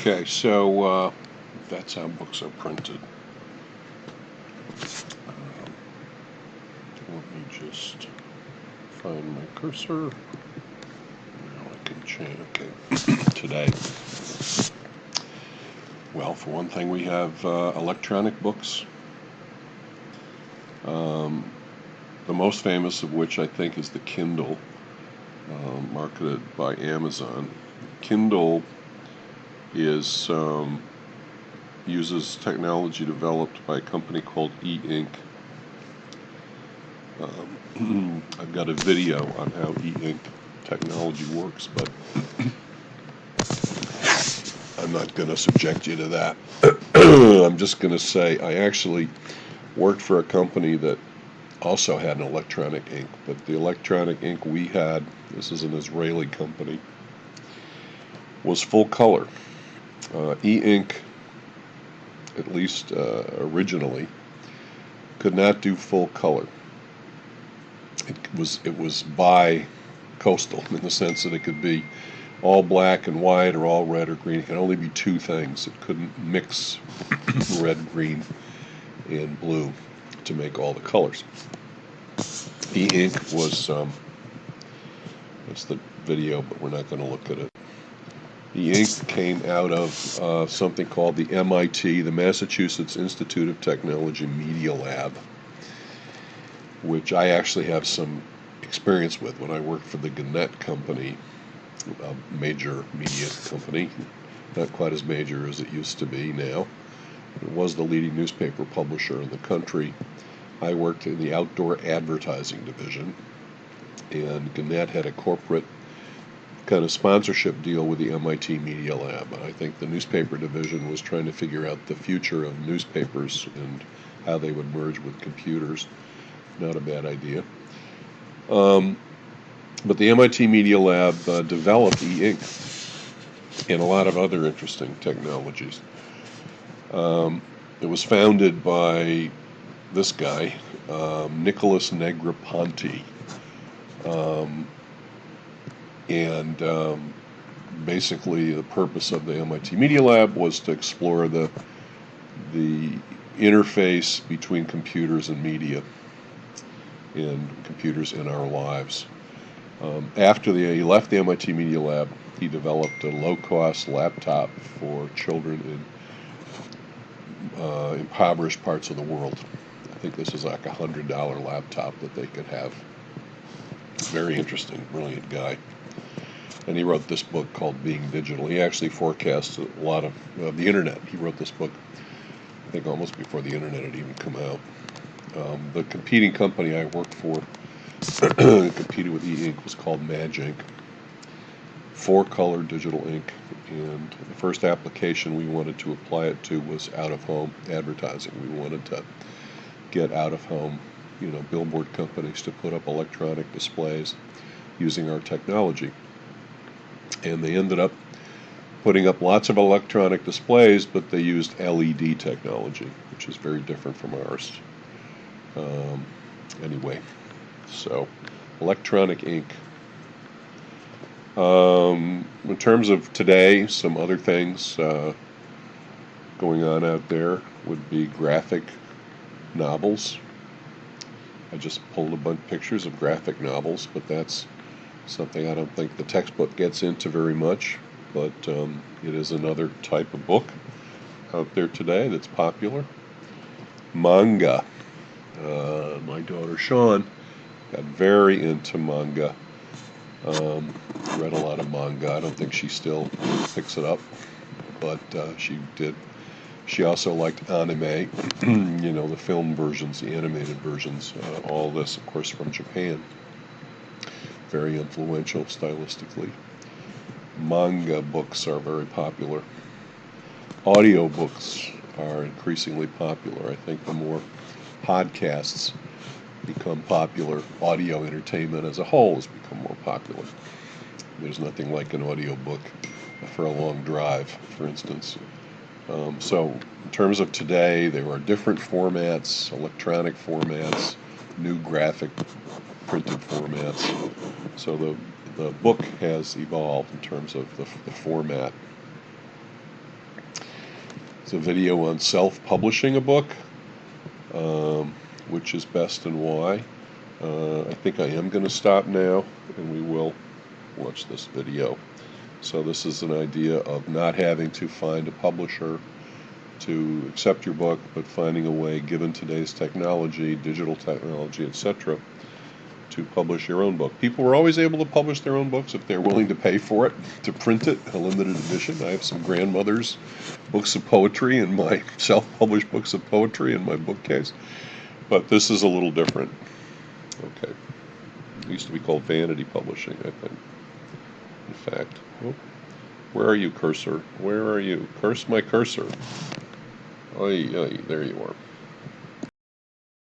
Okay, so that's how books are printed. Let me just find my cursor. Now I can change. Okay, today. Well, for one thing, we have electronic books. The most famous of which I think is the Kindle, marketed by Amazon. Kindle is uses technology developed by a company called e-ink. I've got a video on how e-ink technology works, but I'm not going to subject you to that. I'm just going to say I actually worked for a company that also had an electronic ink, but the electronic ink we had, this is an Israeli company, was full color. E-ink, at least originally, could not do full color. It was bi-coastal in the sense that it could be all black and white or all red or green. It could only be two things. It couldn't mix red, green, and blue to make all the colors. E-ink was, that's the video, but we're not going to look at it. E-ink came out of something called the MIT, the Massachusetts Institute of Technology Media Lab, which I actually have some experience with when I worked for the Gannett Company, a major media company, not quite as major as it used to be now. It was the leading newspaper publisher in the country. I worked in the outdoor advertising division, and Gannett had a corporate kind of sponsorship deal with the MIT Media Lab. I think the newspaper division was trying to figure out the future of newspapers and how they would merge with computers. Not a bad idea. But the MIT Media Lab developed e-ink and a lot of other interesting technologies. It was founded by this guy, Nicholas Negroponte, and basically the purpose of the MIT Media Lab was to explore the interface between computers and media, and computers in our lives. After he left the MIT Media Lab, he developed a low-cost laptop for children in impoverished parts of the world. I think this is like $100 laptop that they could have. Very interesting, brilliant guy. And he wrote this book called Being Digital. He actually forecast a lot of the internet. He wrote this book, I think, almost before the internet had even come out. The competing company I worked for competed with e-ink was called Magink, 4-color digital ink, and the first application we wanted to apply it to was out-of-home advertising. We wanted to get out-of-home, billboard companies to put up electronic displays using our technology. And they ended up putting up lots of electronic displays, but they used LED technology, which is very different from ours. Anyway, so electronic ink. In terms of today, some other things going on out there would be graphic novels. I just pulled a bunch of pictures of graphic novels, but that's something I don't think the textbook gets into very much, but it is another type of book out there today that's popular. Manga. My daughter Sean got very into manga. Read a lot of manga. I don't think she still picks it up, but she did. She also liked anime, the film versions, the animated versions. All this, of course, from Japan. Very influential stylistically. Manga books are very popular. Audio books are increasingly popular. I think the more podcasts become popular, audio entertainment as a whole has become more popular. There's nothing like an audio book for a long drive, for instance. So in terms of today, there are different formats, electronic formats, new graphic printed formats. So the book has evolved in terms of the format. It's a video on self-publishing a book, which is best and why. I think I am going to stop now, and we will watch this video. So this is an idea of not having to find a publisher to accept your book, but finding a way, given today's technology, digital technology, etc., to publish your own book. People were always able to publish their own books if they're willing to pay for it, to print it, a limited edition. I have some grandmother's books of poetry and my self-published books of poetry in my bookcase, but this is a little different. Okay. It used to be called vanity publishing, I think. In fact, oh, where are you, cursor? Where are you? Curse my cursor. Oy, oy, there you are.